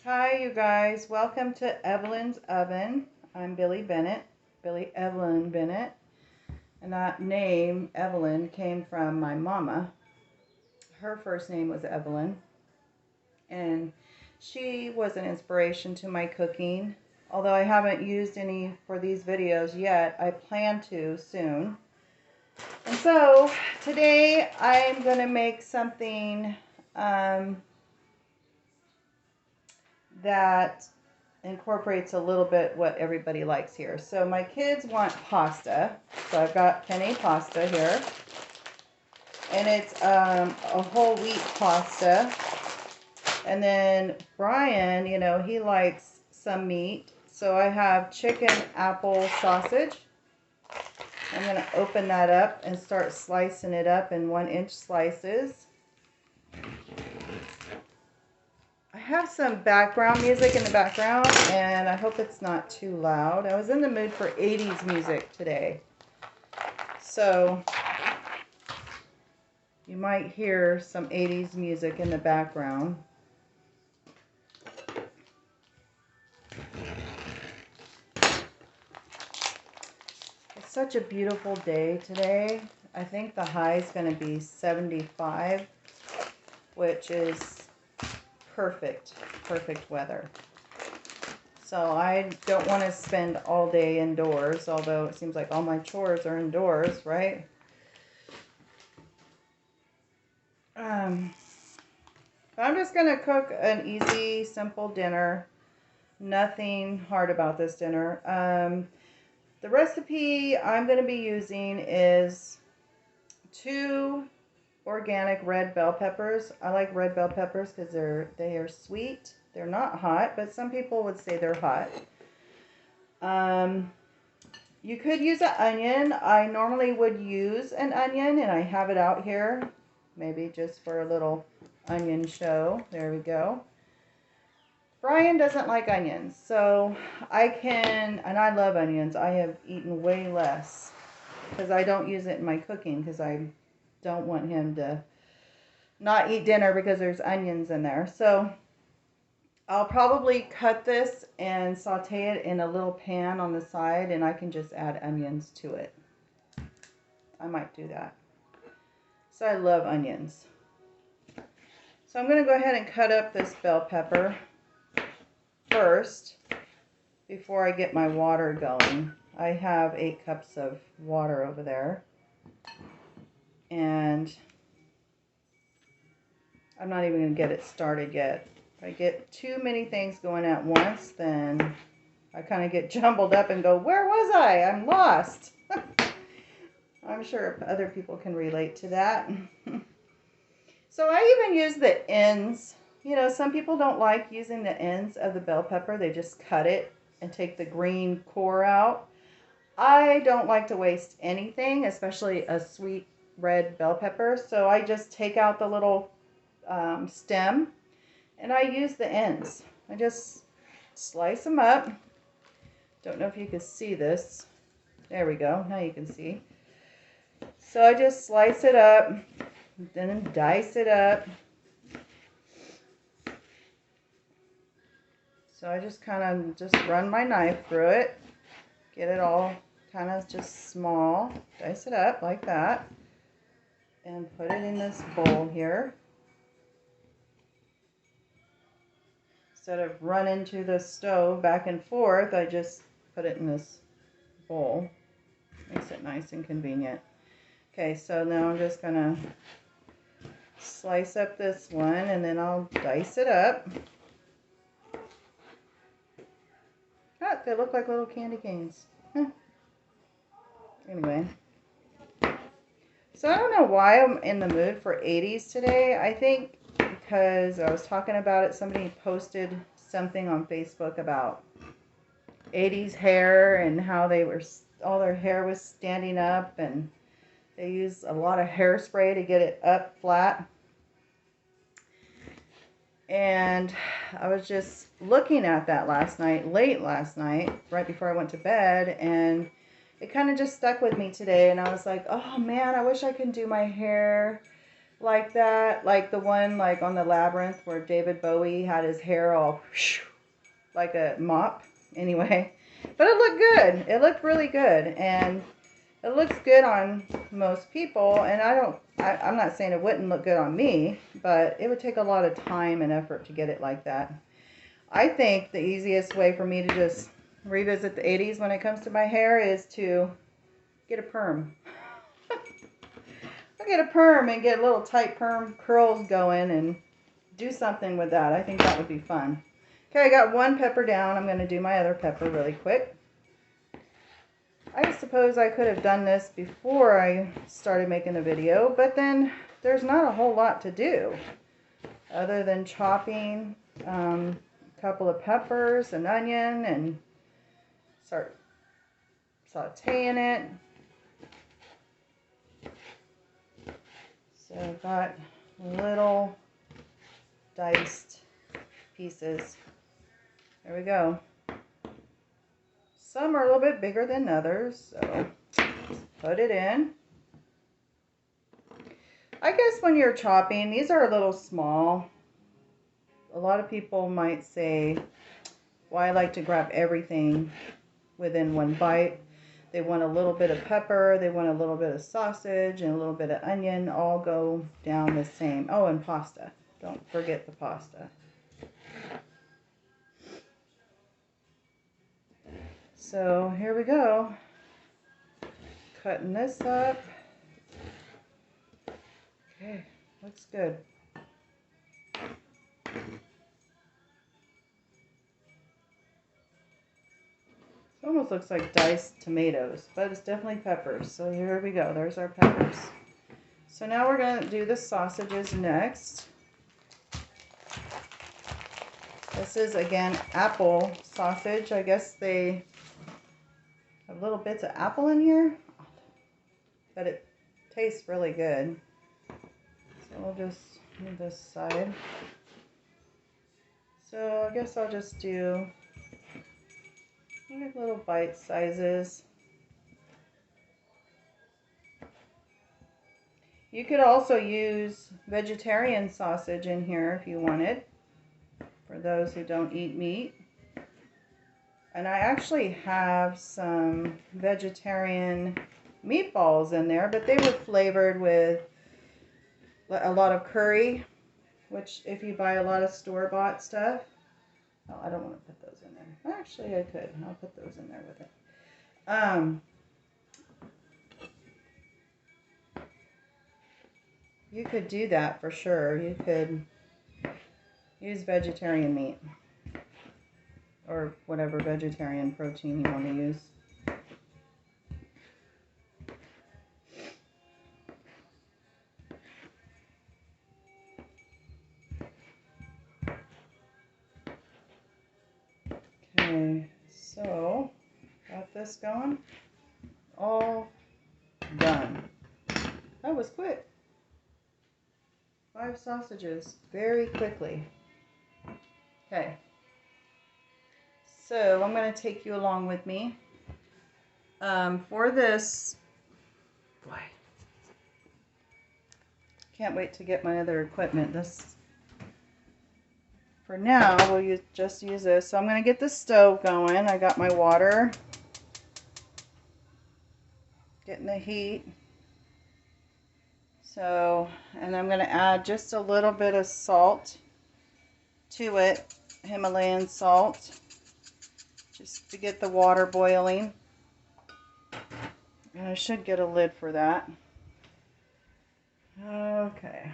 Hi, you guys. Welcome to Evelyn's Oven. I'm Billy Evelyn Bennett. And that name, Evelyn, came from my mama. Her first name was Evelyn. And she was an inspiration to my cooking. Although I haven't used any for these videos yet, I plan to soon. And so today I'm going to make something that incorporates a little bit what everybody likes here. So my kids want pasta. So I've got penne pasta here. And it's a whole wheat pasta. And then Brian, he likes some meat. So I have chicken apple sausage. I'm going to open that up and start slicing it up in 1-inch slices. I have some background music in the background, and I hope it's not too loud. I was in the mood for 80s music today. So you might hear some 80s music in the background. It's such a beautiful day today. I think the high is going to be 75, which is perfect weather. So I don't want to spend all day indoors, although it seems like all my chores are indoors, right? I'm just going to cook an easy, simple dinner. Nothing hard about this dinner. The recipe I'm going to be using is 2 organic red bell peppers. I like red bell peppers because they are sweet. They're not hot, but some people would say they're hot. You could use an onion. I normally would use an onion, and I have it out here, maybe just for a little onion show. There we go. Brian doesn't like onions, so and I love onions. I have eaten way less because I don't use it in my cooking because I don't want him to not eat dinner because there's onions in there. So I'll probably cut this and saute it in a little pan on the side, and I can just add onions to it. I might do that. So I love onions. So I'm going to go ahead and cut up this bell pepper first before I get my water going. I have 8 cups of water over there. And I'm not even going to get it started yet. If I get too many things going at once, then I kind of get jumbled up and go, where was I? I'm lost. I'm sure other people can relate to that. So I even use the ends. Some people don't like using the ends of the bell pepper. They just cut it and take the green core out. I don't like to waste anything, especially a sweet red bell pepper. So I just take out the little stem and I use the ends. I just slice them up. Don't know if you can see this. There we go. Now you can see. So I just slice it up, then dice it up. So I just kind of just run my knife through it, get it all kind of just small, dice it up like that, and put it in this bowl here. Instead of running to the stove back and forth, I just put it in this bowl. Makes it nice and convenient. Okay, so now I'm just going to slice up this one, and then I'll dice it up. Oh, they look like little candy canes. Anyway. So I don't know why I'm in the mood for 80s today. I think because I was talking about it. Somebody posted something on Facebook about 80s hair and how all their hair was standing up, and they used a lot of hairspray to get it up flat. And I was just looking at that late last night, right before I went to bed, and it kind of just stuck with me today. And I was like, oh man, I wish I could do my hair like that, like the one like on the Labyrinth where David Bowie had his hair all like a mop. Anyway, but it looked good. It looked really good, and it looks good on most people. And I'm not saying it wouldn't look good on me, but it would take a lot of time and effort to get it like that. I think the easiest way for me to just revisit the 80s when it comes to my hair is to get a perm. I'll get a perm and get little tight perm curls going and do something with that. I think that would be fun. Okay, I got one pepper down. I'm going to do my other pepper really quick. I suppose I could have done this before I started making the video, but then there's not a whole lot to do other than chopping a couple of peppers, an onion, and start sauteing it. So I've got little diced pieces. There we go. Some are a little bit bigger than others, so put it in. I guess when you're chopping, these are a little small. A lot of people might say, well, I like to grab everything within one bite. They want a little bit of pepper, they want a little bit of sausage, and a little bit of onion, all go down the same. Oh, and pasta. Don't forget the pasta. So here we go. Cutting this up. Okay, looks good. It almost looks like diced tomatoes, but it's definitely peppers. So here we go. There's our peppers. So now we're going to do the sausages next. This is, again, apple sausage. I guess they have little bits of apple in here, but it tastes really good. So we'll just move this side. So I guess I'll just do little bite sizes. You could also use vegetarian sausage in here if you wanted, for those who don't eat meat. And I actually have some vegetarian meatballs in there, but they were flavored with a lot of curry, which if you buy a lot of store-bought stuff, oh, I don't want to put those in there. Actually, I could. I'll put those in there with it. You could do that for sure. You could use vegetarian meat or whatever vegetarian protein you want to use. Okay, so got this going. All done. That was quick. 5 sausages very quickly. Okay. So I'm going to take you along with me. For this, boy, can't wait to get my other equipment. For now, we'll just use this. So I'm going to get the stove going. I got my water, getting the heat. So, and I'm going to add just a little bit of salt to it, Himalayan salt, just to get the water boiling. And I should get a lid for that. Okay.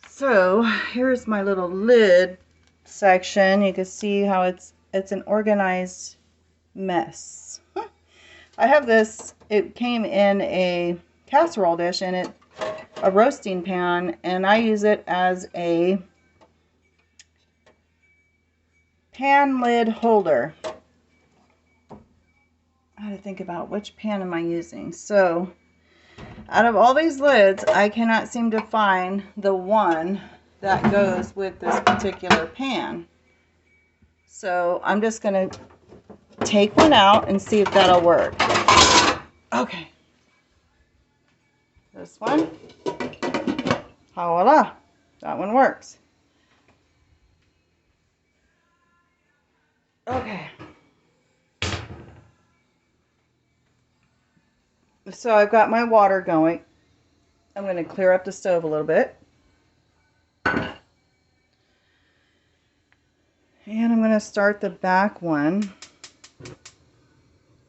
So here's my little lid section. You can see how it's an organized mess. I have this, it came in a casserole dish and a roasting pan, and I use it as a pan lid holder. I had to think about which pan am I using. So out of all these lids, I cannot seem to find the one that goes with this particular pan. So I'm just going to take one out and see if that'll work. Okay. This one. Voila. That one works. Okay. So I've got my water going. I'm going to clear up the stove a little bit. And I'm going to start the back one.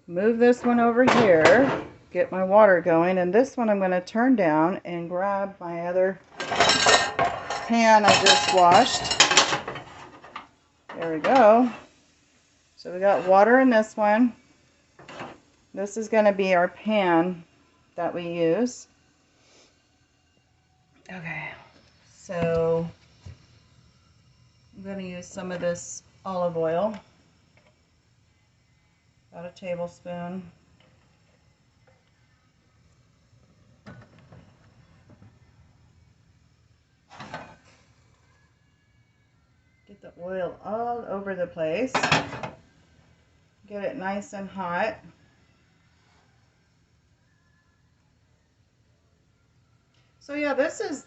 Move this one over here. Get my water going. And this one I'm going to turn down and grab my other pan I just washed. There we go. So we got water in this one. This is going to be our pan that we use. Okay, so I'm going to use some of this olive oil, about a tablespoon. Get the oil all over the place. Get it nice and hot. So yeah, this is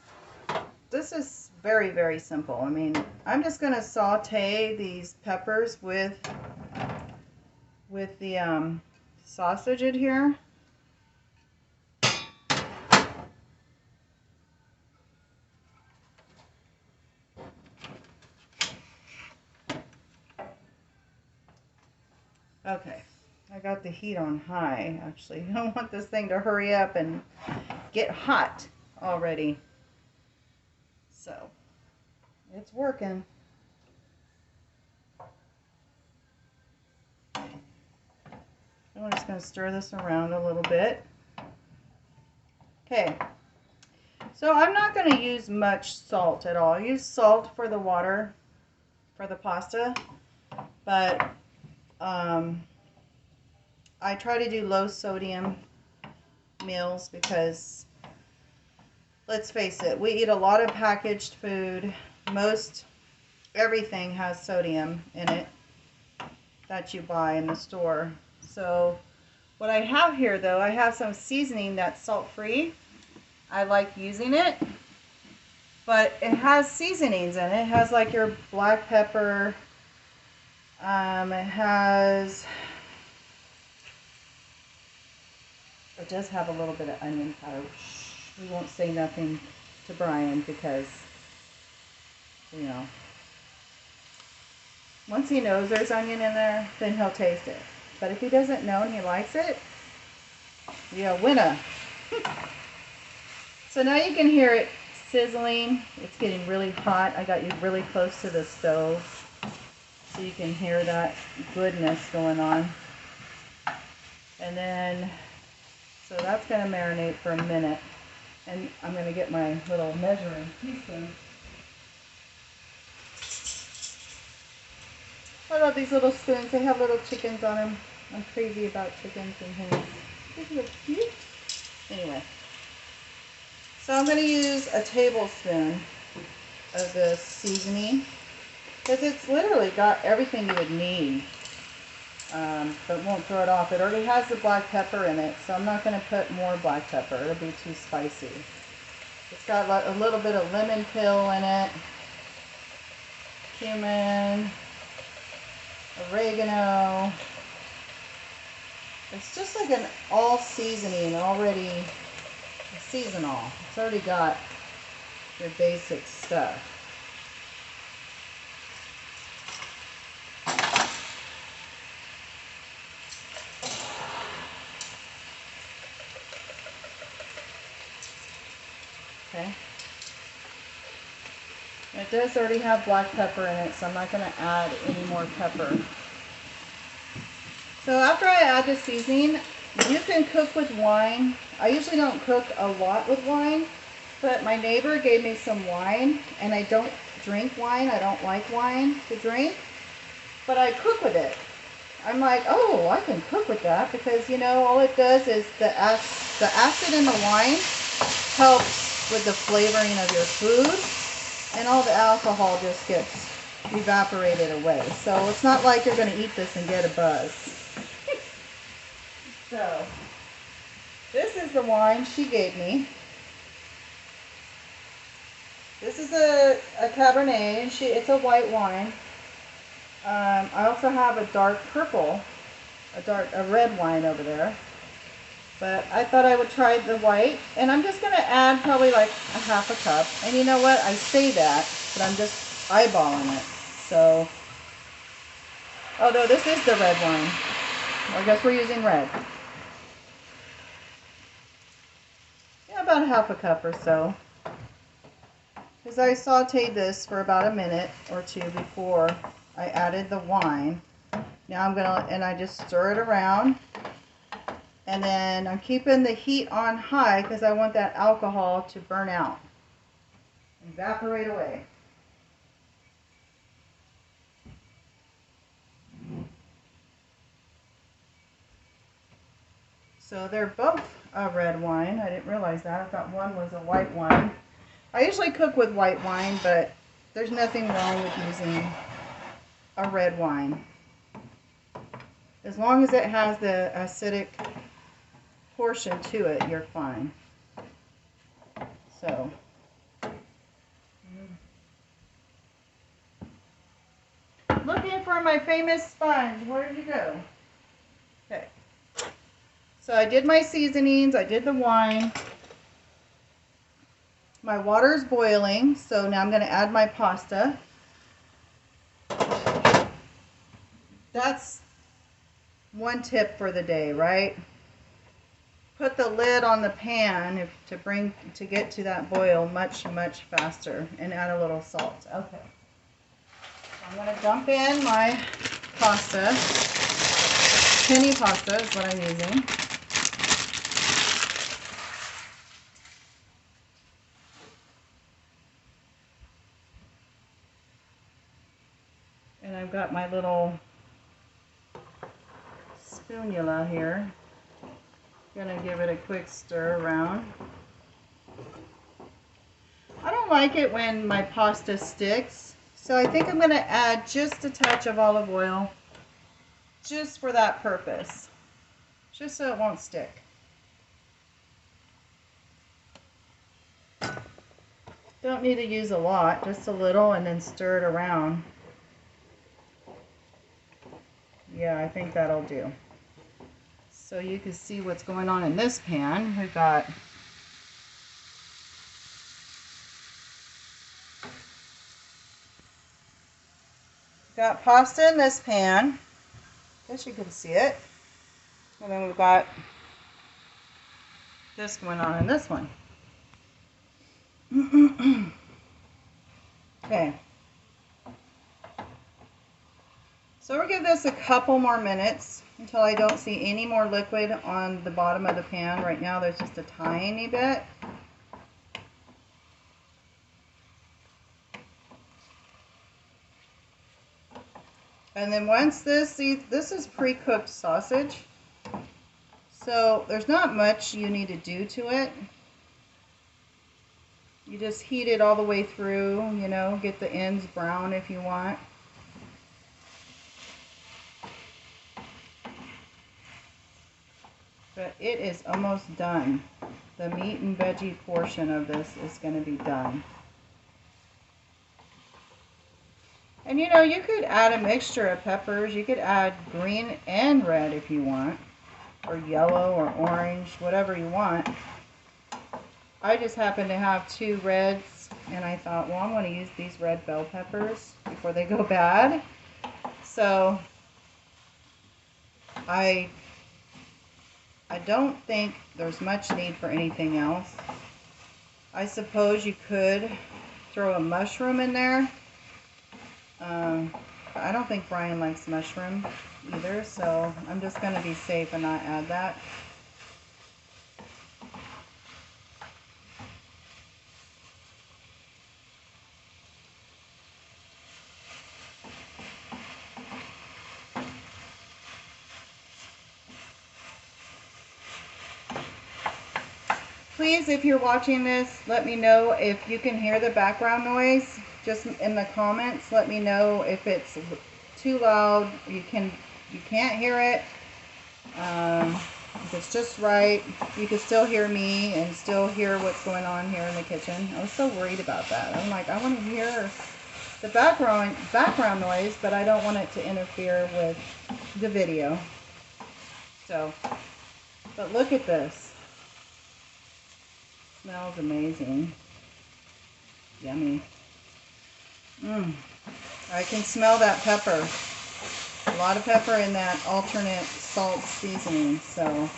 very, very simple. I mean, I'm just going to saute these peppers with the sausage in here. Okay, I got the heat on high. Actually, I don't want this thing to hurry up and get hot already. So, it's working. I'm just going to stir this around a little bit. Okay, so I'm not going to use much salt at all. I use salt for the water, for the pasta, but I try to do low sodium meals because, let's face it, we eat a lot of packaged food. Most everything has sodium in it that you buy in the store. So what I have here, though, I have some seasoning that's salt-free. I like using it, but it has seasonings in it. It has like your black pepper. It does have a little bit of onion powder. We won't say nothing to Brian because, you know, once he knows there's onion in there, then he'll taste it. But if he doesn't know and he likes it, yeah, winner. So now you can hear it sizzling. It's getting really hot. I got you really close to the stove so you can hear that goodness going on. And then, so that's going to marinate for a minute. And I'm going to get my little measuring teaspoon. I love these little spoons. They have little chickens on them. I'm crazy about chickens and hens. These are cute. Anyway. So I'm going to use a tablespoon of the seasoning because it's literally got everything you would need, but won't throw it off. It already has the black pepper in it, so I'm not going to put more black pepper. It'll be too spicy. It's got a little bit of lemon peel in it, cumin, oregano. It's just like an all seasoning already. Seasonal. It's already got your basic stuff. Okay. It does already have black pepper in it, so I'm not going to add any more pepper. So after I add the seasoning, you can cook with wine. I usually don't cook a lot with wine, but my neighbor gave me some wine, and I don't drink wine. I don't like wine to drink, but I cook with it. I'm like, oh, I can cook with that because, you know, all it does is the acid in the wine helps with the flavoring of your food, and all the alcohol just gets evaporated away. So it's not like you're going to eat this and get a buzz. So, this is the wine she gave me. This is a Cabernet, and it's a white wine. I also have a dark purple, a red wine over there. But I thought I would try the white, and I'm just going to add probably like a half a cup. And you know what? I say that, but I'm just eyeballing it. So, although this is the red wine, I guess we're using red. Yeah, about half a cup or so. Because I sauteed this for about a minute or two before I added the wine. Now I'm gonna, and I just stir it around. And then I'm keeping the heat on high because I want that alcohol to burn out, evaporate away. So they're both a red wine. I didn't realize that. I thought one was a white wine. I usually cook with white wine, but there's nothing wrong with using a red wine. As long as it has the acidic portion to it, you're fine. So, looking for my famous sponge. Where did you go? Okay. So I did my seasonings. I did the wine. My water is boiling, so now I'm going to add my pasta. That's one tip for the day, right? Put the lid on the pan to get to that boil much faster, and add a little salt. Okay. I'm going to dump in my pasta. Penny pasta is what I'm using. And I've got my little spatula here. Gonna give it a quick stir around. I don't like it when my pasta sticks, so I think I'm gonna add just a touch of olive oil just for that purpose, just so it won't stick. Don't need to use a lot, just a little, and then stir it around. Yeah, I think that'll do. So you can see what's going on in this pan. We've got pasta in this pan. I guess you can see it. And then we've got this going on in this one. Okay. So we'll give this a couple more minutes until I don't see any more liquid on the bottom of the pan. Right now there's just a tiny bit. And then once this is pre-cooked sausage, so there's not much you need to do to it. You just heat it all the way through, you know, get the ends brown if you want. But it is almost done. The meat and veggie portion of this is going to be done. And you know, you could add a mixture of peppers. You could add green and red if you want, or yellow or orange, whatever you want. I just happen to have 2 reds, and I thought, well, I'm going to use these red bell peppers before they go bad. So I don't think there's much need for anything else. I suppose you could throw a mushroom in there. I don't think Brian likes mushroom either, so I'm just going to be safe and not add that. Please, if you're watching this, let me know if you can hear the background noise. Just in the comments, let me know if it's too loud, you can't hear it. If it's just right, you can still hear me and still hear what's going on here in the kitchen. I was so worried about that. I'm like, I want to hear the background noise, but I don't want it to interfere with the video. So, but look at this. Smells amazing. Yummy. I can smell that pepper. A lot of pepper in that alternate salt seasoning, so.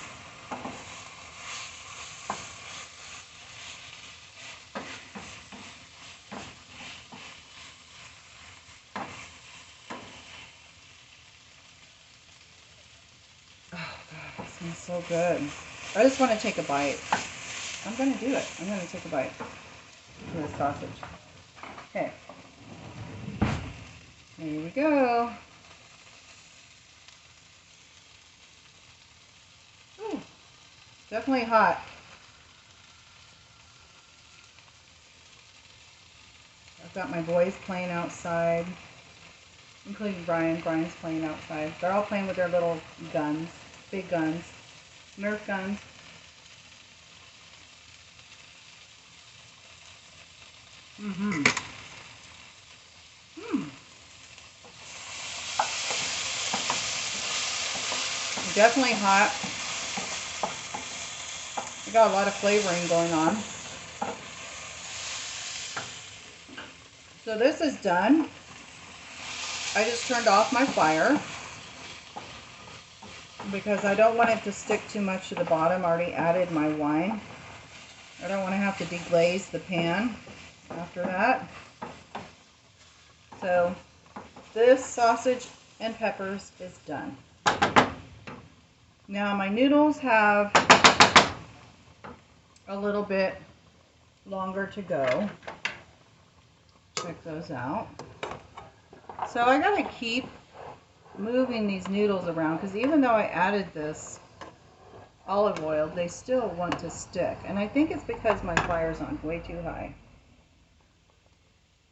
Oh God, it smells so good. I just want to take a bite. I'm going to do it. I'm going to take a bite of the sausage. Okay. Here we go. Ooh, definitely hot. I've got my boys playing outside, including Brian. Brian's playing outside. They're all playing with their little guns, big guns, Nerf guns. Definitely hot. We got a lot of flavoring going on. So this is done. I just turned off my fire because I don't want it to stick too much to the bottom. I already added my wine. I don't want to have to deglaze the pan after that. So this sausage and peppers is done. Now my noodles have a little bit longer to go. Check those out. So I gotta keep moving these noodles around because even though I added this olive oil, they still want to stick. And I think it's because my fire's on way too high.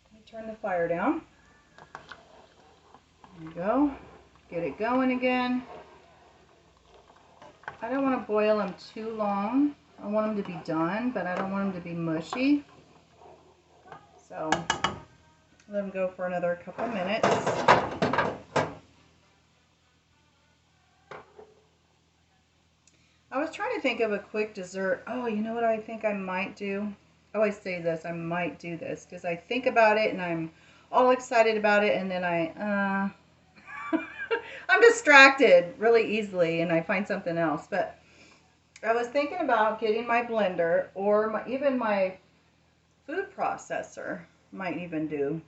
Let me turn the fire down. There we go. Get it going again. I don't want to boil them too long. I want them to be done, but I don't want them to be mushy. So let them go for another couple minutes. I was trying to think of a quick dessert. Oh, you know what I think I might do? I always say this, I might do this, because I think about it and I'm all excited about it, and then I'm distracted really easily and I find something else. But I was thinking about getting my blender, or even my food processor might even do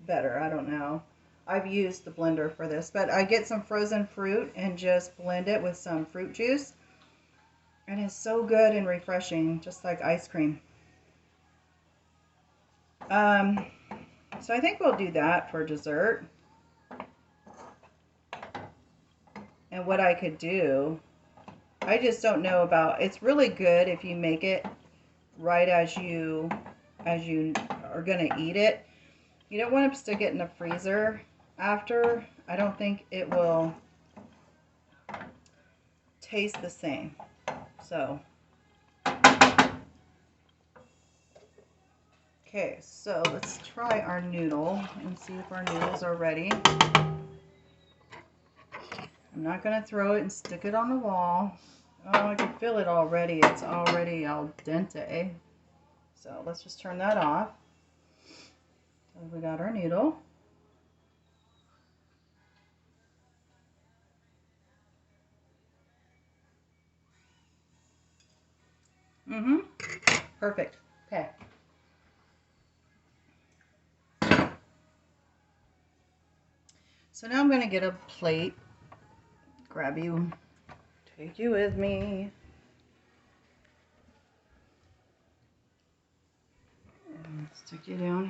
better. I don't know. I've used the blender for this, but I get some frozen fruit and just blend it with some fruit juice. And it's so good and refreshing, just like ice cream. So I think we'll do that for dessert. And what I could do, I just don't know about, it's really good if you make it right as you are going to eat it. You don't want to stick it in the freezer after. I don't think it will taste the same. So, okay, so let's try our noodle and see if our noodles are ready. I'm not going to throw it and stick it on the wall. Oh, I can feel it already. It's already al dente. So let's just turn that off. So we got our noodle. Perfect. Okay. So now I'm going to get a plate. Grab you. Take you with me. And stick you down here.